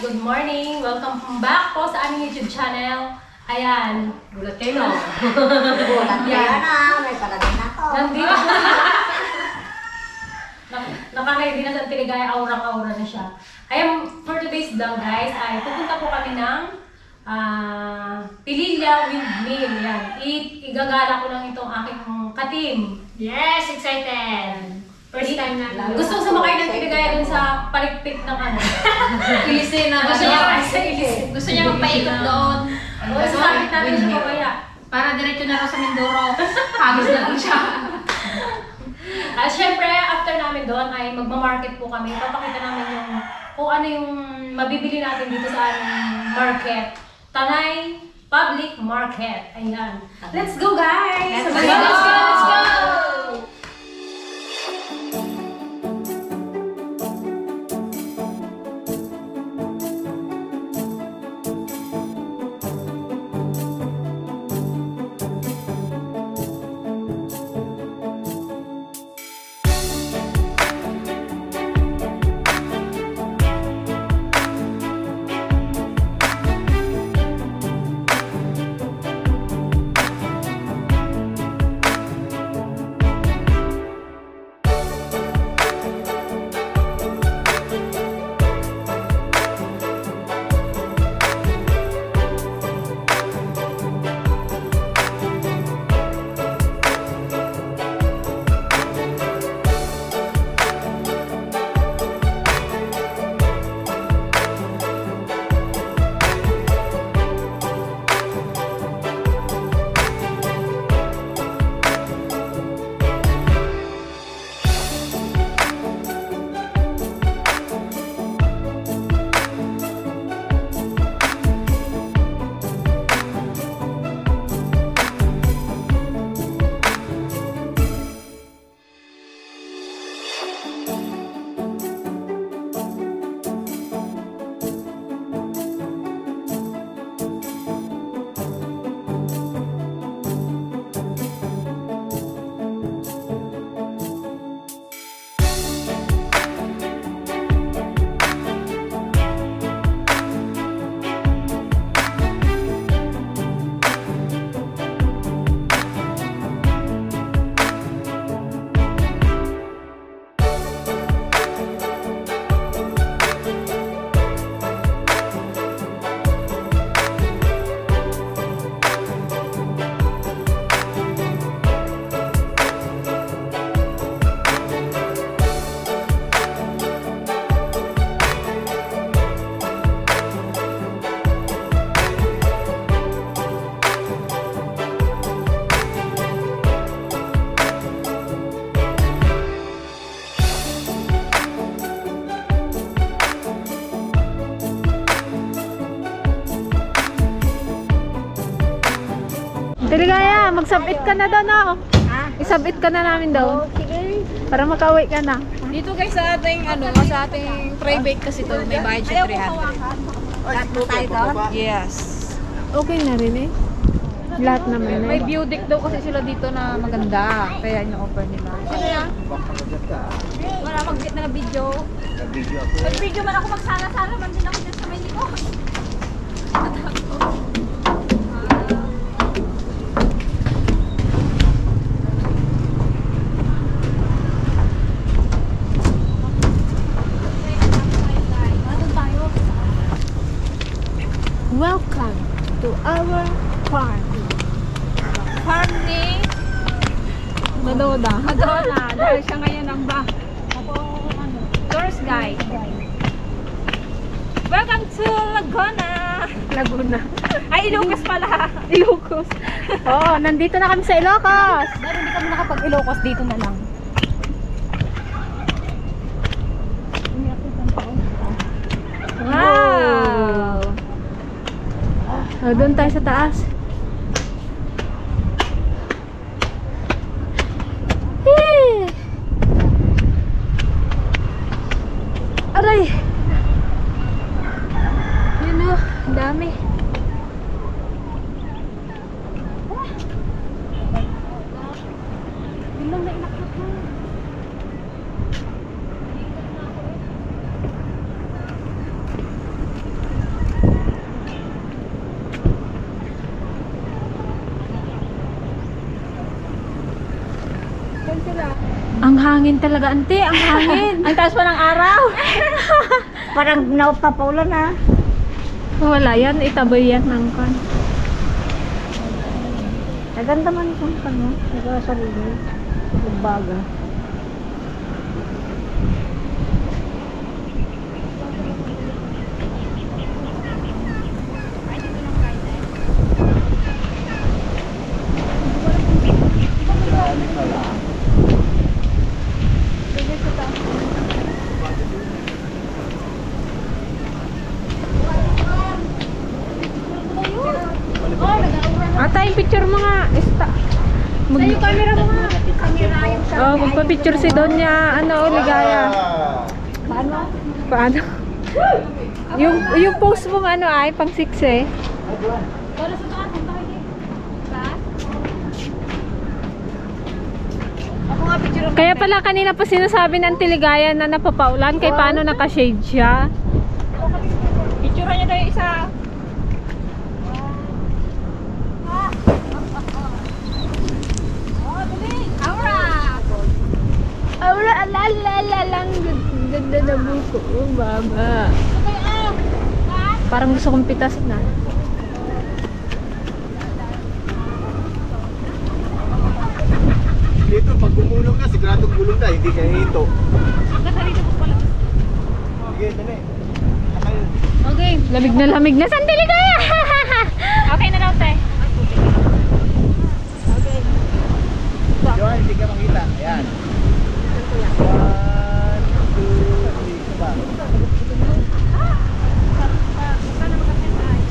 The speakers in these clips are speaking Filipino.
Good morning! Welcome back po sa aming YouTube channel. Ayan, gulat kayo no? Gulat kayo na, may parating na to. Nandito. Nakakaidi na sa Tiligaya, aurang-aura na siya. Ayan, for today's vlog guys, ay pupunta po kami ng Pililla Windmill. Yan. Igagala ko lang itong aking ka-team. Yes! Excited! First time na. Gusto ko sumakay ng Tiligaya dun sa palikpik ng ano. Ilisin na. Gusto niya magpaikot doon. O, sakit natin siya mamaya. Para diretso na rin sa Mindoro. Hagis na lang siya. At syempre, after namin doon ay magmamarket po kami. Papakita namin yung kung ano yung mabibili natin dito sa aming market. Tanay Public Market. Ayan. Let's go guys! Let's go! Tiligaya, magsabit ka na doon, oh. Isabit ka na namin doon. Sige. Para makauwi ka na. Dito guys sa ating sa ating private kasi to may bayad siya 300. Lahat mo tayo doon? Yes. Okay na rin eh. Lahat naman May eh. view deck daw kasi sila dito na maganda. Kaya ino-offer nila. Sino yan? Wala mag-video. Mag-video man ako magsala-sala man din ako dyan sa may likod. Welcome to our farm. Farm ni Madonna. Madonna. Dahil siya ngayon ang tourist guide. Welcome to Laguna. Laguna. Ay, Ilocos pala. Ilocos. Oo, nandito na kami sa Ilocos. Pero hindi kami nakapag-Ilocos, dito na lang. Wow! Oh, doon tayo sa taas. Hey! Aray! Yun o, ang dami. Yun lang na inakyat mo. hangin talaga, ante. Ang hangin. Ang taas pa ng araw. Parang napapaulan na. Wala yan. Itaboy yan ng kan. Naganda man itong kanya. Nagkasarili. Nagbaga. Ata, yung picture mo nga. Sa'yo camera mo nga. Camera yung sa... Oh, magpa-picture si Donya, Ligaya. Paano? Paano? yung post mo ano ay, pang 6 eh. Para sa taas, punta kayo. Taas? Ako nga picture Kaya pala kanina pa sinasabi ng Tiligaya na napapaulan, kay paano naka-shade siya. Picturean niya tayo isa. Aura, alala lang. Ganda na buko. Oh, baba. Parang gusto kong pitas na. Dito, pag gumulong ka, siguradong gulong ka, hindi kayo ito. Sige, dali. Okay. Lamig na San Tiligaya. Okay na daw, te. Johan, hindi ka makita. Ayan. 1, 2, 3, ba?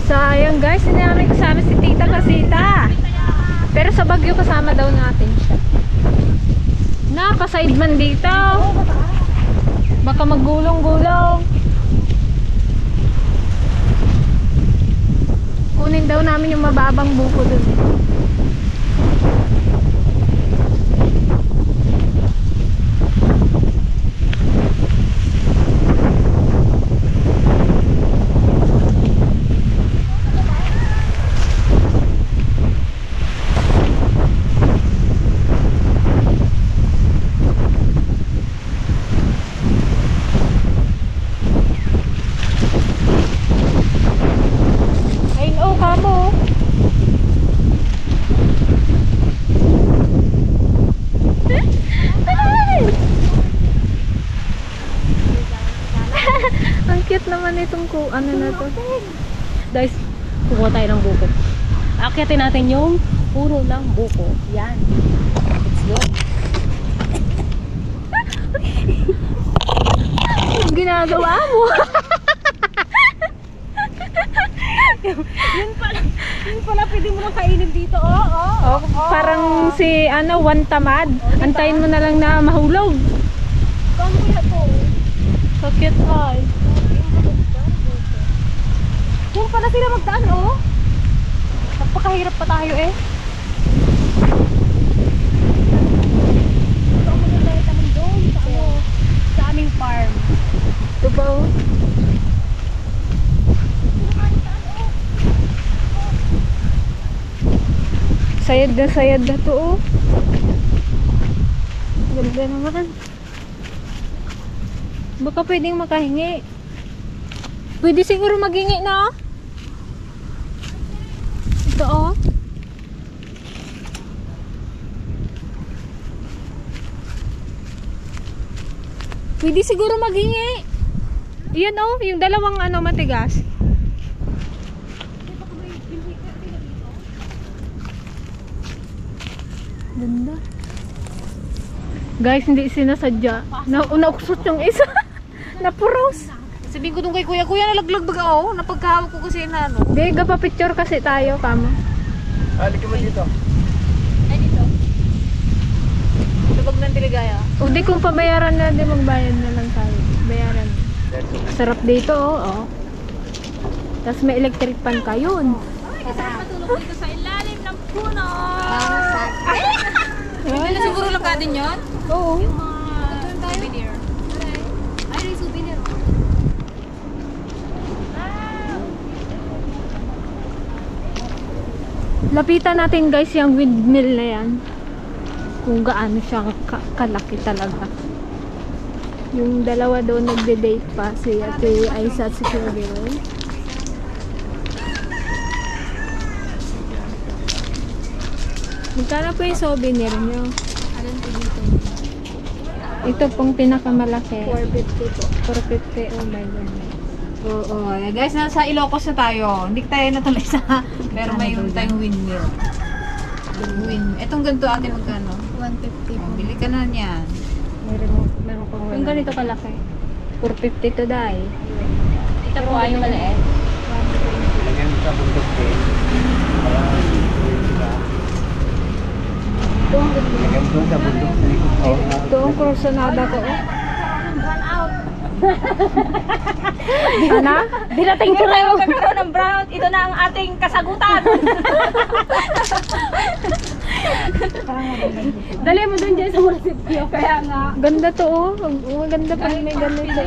Sayang guys, hindi namin kasama si Tita Casita. Pero sa Baguio kasama daw natin siya. Napaside man dito. Baka maggulong-gulong. Kunin daw namin yung mababang buko dun. Ang cute naman itong ano na to. Guys, kukuha tayo ng buko. Akyatin natin yung puno ng buko. Yan. Let's go. Anong ginagawa mo? Yun pala pwede mo lang kainin dito. Oh. Parang si one tamad. Antayin mo na lang na mahulog. Kamo kaya po? So cute ay. Kung pala sila magdaan, oh. Napakahirap pa tayo eh. Ito ang maganda yung tanong doon sa aming farm. Ito ba oh? Sayad na to oh. Ganda naman. Baka pwedeng makahingi. Pwede siguro maghingi na oh. Ito oh. Pwede siguro maghingi. Yan oh, yung dalawang matigas. Ganda. Guys, hindi sinasadya. Nauksot yung isa. Napuros. Sabihin ko dun kay kuya, nalaglag baga oh. Napagkahawak ko kasi na ano. Hindi, gapa-picture kasi tayo, kamo. Halika mo dito. Ay, dito. Lubag ng Tiligaya. O di kung pabayaran na, di magbayad na lang tayo. Bayaran. Sarap dito, oh. Tapos may electric pan ka yun. Kasama matulog dito sa ilalim ng puno. Ay, Hindi na siguro lang ka din yun? oo. Souvenir. Ay, may souvenir. Lapitan natin guys yung windmill na yan. kung gaano siya kalaki talaga. Yung dalawa doon nagde-date pa, si Ate Aisa at si Kuya Biron. Magkano po yung souvenir nyo? Alin po dito? Ito pong pinakamalaki. 450 po. 450. Oh my God. Oo. Guys, nasa Ilocos na tayo. Hindi tayo natuloy sa... Pero may tayong windmill. Itong ganito ate magkano? 150 po. Bili ka na niyan. Meron ko Yung ganito kalaki. 450 to dai. Ito po ay yung maliit. Lagyan mo sa bundok din. Lagyan mo sa bundok sa likod. Ito ang kursunada ko. Ano? Dinating ko tayo magkakaroon ng brown. Ito na ang ating kasagutan. Dali mo dun dyan sa munisipyo. Kaya nga. Ganda to oh. Maganda pa may ganito.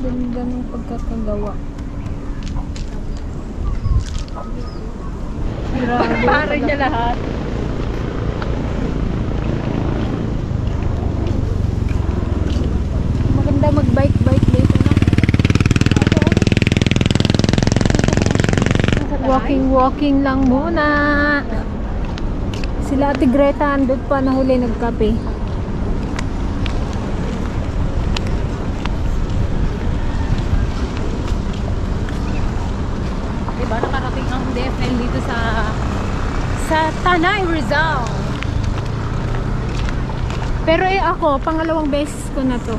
Ganda ng pagkakagawa. Para niya lahat. Maganda mag-bike dito na. Walking lang muna. Sila Ate Greta andun pa nahuli nagkape. Diba nakarating ang DFL dito sa Tanay, Rizal. Pero ako, pangalawang beses ko na to.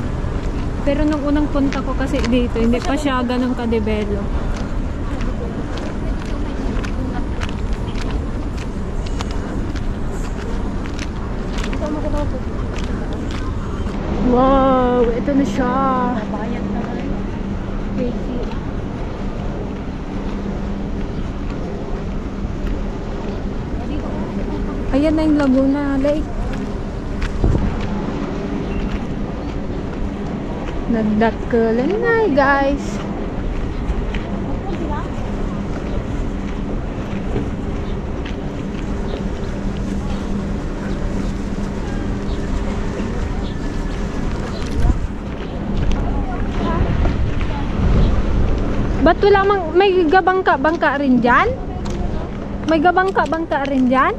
Pero nung unang punta ko kasi dito, hindi pa siya ganun ka-develop. Wow, ito na siya. Bayad naman. Crazy. Ayan na yung Laguna Lake. Nagdakulan na guys. Ba't wala may bangka rin dyan? May bangka rin dyan?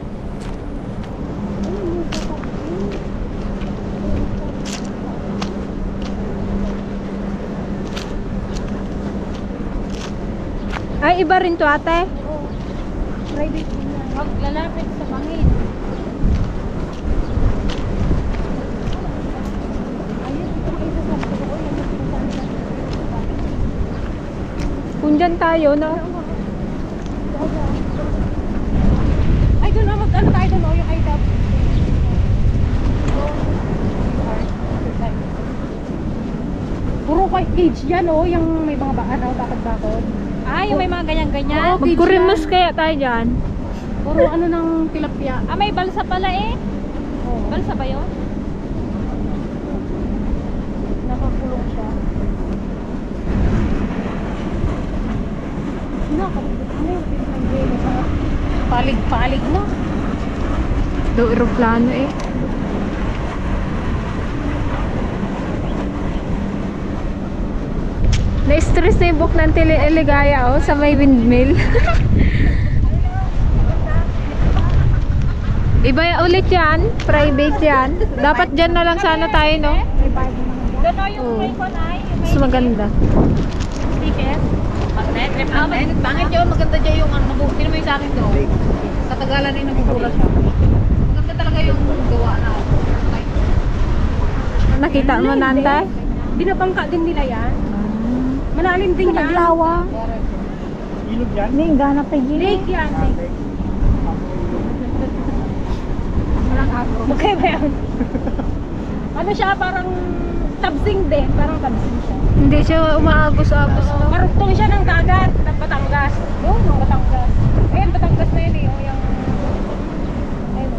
Ay, iba rin to ate? Private din yan. Huwag lalapit sa bangin. Kung dyan tayo, no? Ay, doon na mag-ano tayo doon, yung IDAP. Puro 5 gauge yan, yung may mga bakod-bakod. Ay, yung may mga ganyan-ganyan. Magkurimos kaya tayo dyan. Puro ano ng tilapia. Ah, may balsa pala eh. Oh. Balsa ba yun? Nakakulong siya. Palig-palig na. Do aeroplano eh. Na-stress na yung book ng Eligaya sa may windmill. Iba ulit yan. Private yan. Dapat dyan na lang sana tayo, no? Doon o yung Oo. may konay. Mas maganda. Ticket. Magnet. Pangit yun. Maganda dyan yung ano. Mabuti naman yung sa akin doon. Sa Tagalan ay nabubura siya. Maganda talaga yung gawa na. Nakita mo, Nante? Binabangka din nila yan. Malalim din yan. Naglawa. Ilog yan? May ganap na Lake yan. Lake. Walang agro. Okay ba yan? Ano siya, parang tabsing din. Parang tabsing siya. Hindi siya umaagos-agos. Marugtong siya ng dagat ng Batangas. Yung Batangas. Ayun, Batangas na yun eh. Yung... Ayun.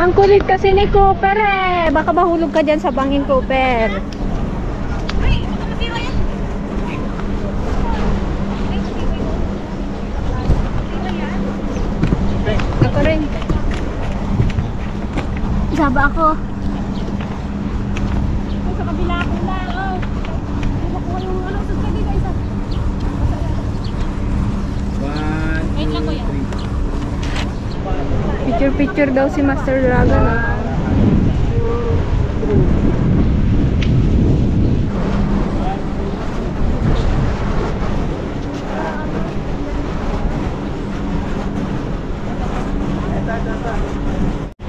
Ang kulit kasi ni Cooper eh. Baka mahulog ka dyan sa bangin, Cooper. Ako rin. Saba ako. Sa kabila ko lang, oh. Nakuha yung ano, susunod dito, isa. Wait lang, kuya. Picture-picture daw si Master Dragon. Ah.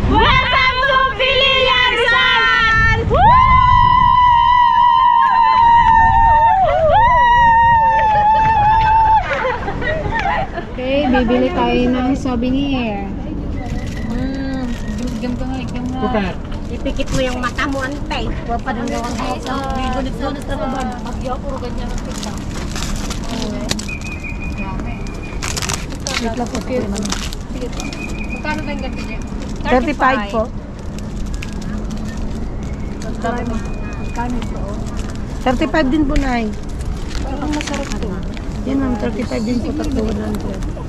Welcome to Pilipinas! Okay, bibili tayo ng souvenir. Ipikit mo yung mata mo, ante. Huwag pa nang gawang heso. May gunit-gunit na ba? Bagyo, puro ganyan ang kita. Wait lang po, cute. Sige po. Magkano ba yung ganito niya? 35 po. Magkano po? 35 din po, Nay. Parang masarap to. Yan ang 35 din po, tatlo 100.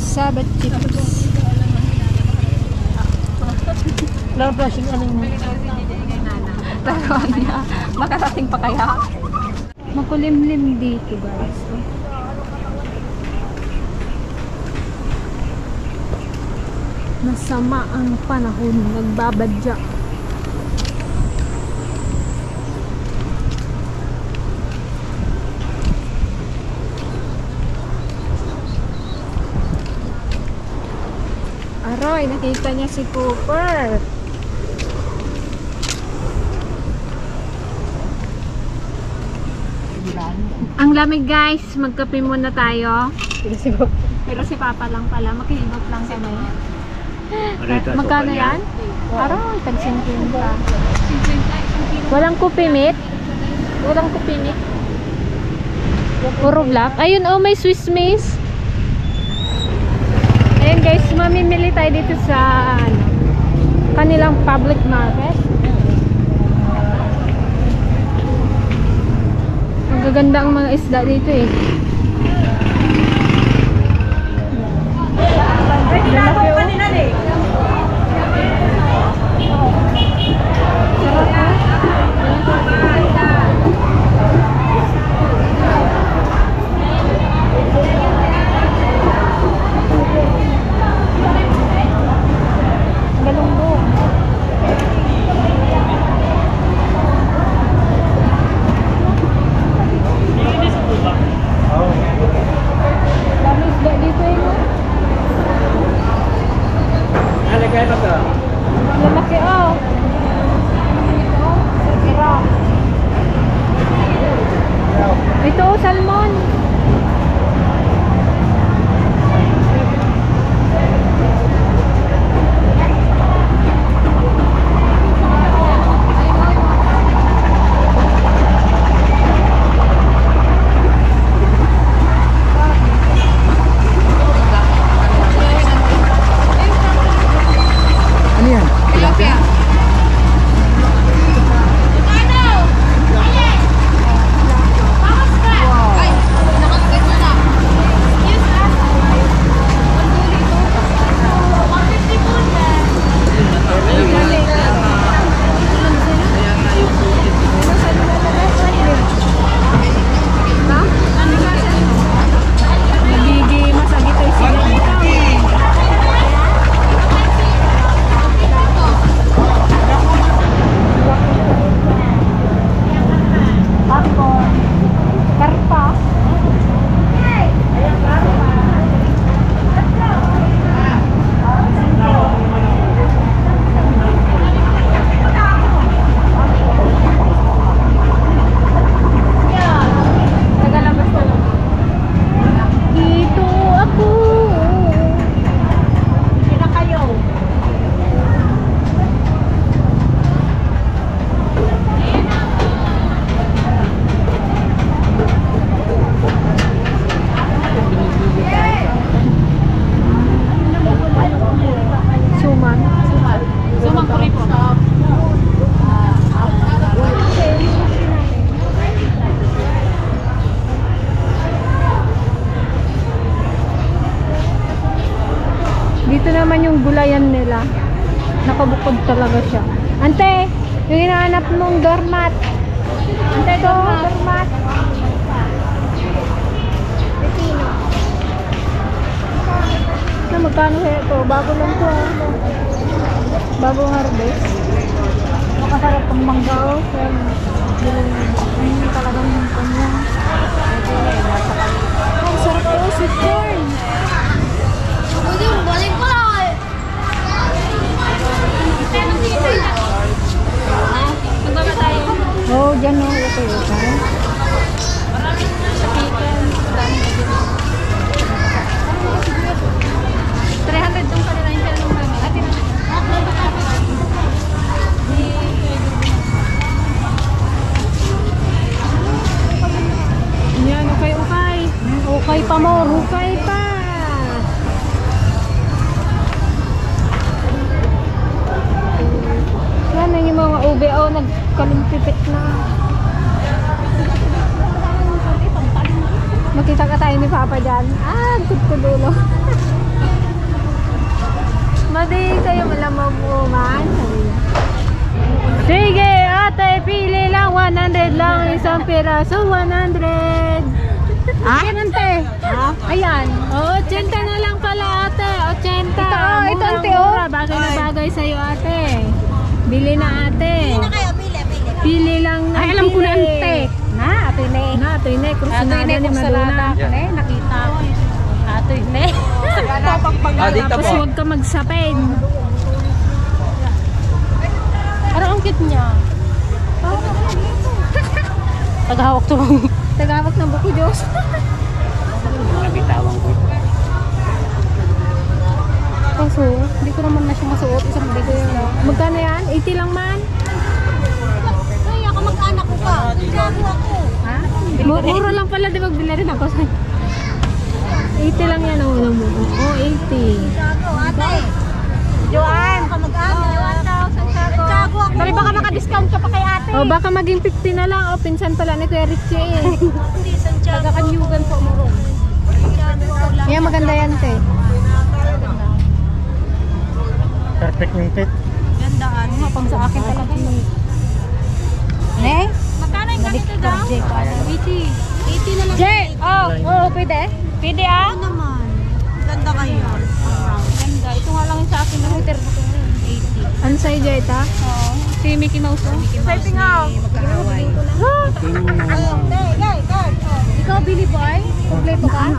Sabat chips. Wala pa siyang anong Laruan niya. Makarating pa kaya? makulimlim dito, guys. Masama ang panahon, nagbabadya. Aroy, nakita niya si Cooper. Ang lamig, guys, magkape muna tayo. Pero si Papa lang pala, makihilot lang kami. Magkano yan? Aroy, tag-50. Walang kupimit? Walang kupimit? Puro black? Ayun, oh, may Swiss miss. Ayan, guys, mamimili tayo dito sa kanilang public market. Ang gaganda ang mga isda dito eh. Lalaki, oh. Galunggong. Dito naman yung gulayan nila. Nakabukod talaga siya. Ante, yung hinahanap mong doormat. Ante, doormat. Pepino. Na magkano ito? Bago lang to. Bagong harvest. Makasarap pang mangga. Ayun talagang yung kanya. Ang sarap to, sweet corn. Balik ko lang eh. Magbaba tayo. Oh, dyan o. Ito yun. 300 tong kanila yung tanong namin. Ate na. Yan, okay. Okay pa mo. Okay pa. Yan yung mga ube. Oh, nagkalimpipit na. Makita ka tayo ni Papa dyan. Ah, kudulo. Madi kayo malamang man. Sige, ate, pili lang. 100 lang. Isang piraso, 100. Ah? Yan, ate. Ah? Ayan. Oh, 80 na lang pala, ate. 80. Ito, ante, oh. Bagay na bagay sa'yo, ate. Bili na, ate. Pili na kayo, pili. Pili lang na. Ay, alam ko na, ante. Na, ate ne. Na, ate, ne. Krusinada ni Madonna. Nakita ko. Ate ne. Tapos huwag ka magsapin. Parang ang cute niya. Tagahawak to. Tagawak ng buko, Diyos. Nabitawan ko. Kaso, hindi ko naman na siya masuot. Isang bigo yun. Magkano yan? 80 lang man? Ay, ako mag-anak ko ka. Gago ako. Ha? Mura lang pala, di ba? Bili rin ako. 80 lang yan ang unang buko. Oh, 80. Gago, ate. Joanne. Ako mag-anak. 1,000 gago ako. Pari baka maka-discount ka pa kay ate. Oh, baka maging 50 na lang. Oh, pinsan pala ni Kuya Richie eh. Hindi, Santiago. Taga-Kanyugan po mo. Yan, maganda yan, te. Perfect yung tit. Gandaan. Pang sa akin talaga. Ne? Magkano yung ganito daw? 80. 80 na lang. Jay! Oh, pwede? Pwede ah? Ano naman? Ganda kayo. Ganda. Ito nga lang yung sa akin na meter ko. 80. Ano sa'yo, Jay, ta? Oo. Si Mickey Mouse. Swiping nga. Magkakaway. Ikaw, Billy Boy? Kompleto ka?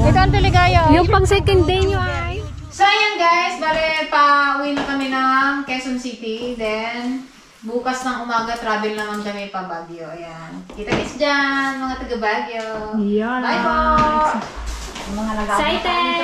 Ito ang Teligaya. Yung pang second day nyo ay... So, ayan guys. Bale, pa-uwi na kami ng Quezon City. Then, bukas ng umaga, travel naman kami pa Baguio. Ayan. Kita guys dyan, mga taga Baguio. Yan. Bye po! Mga nag-aaral. Excited!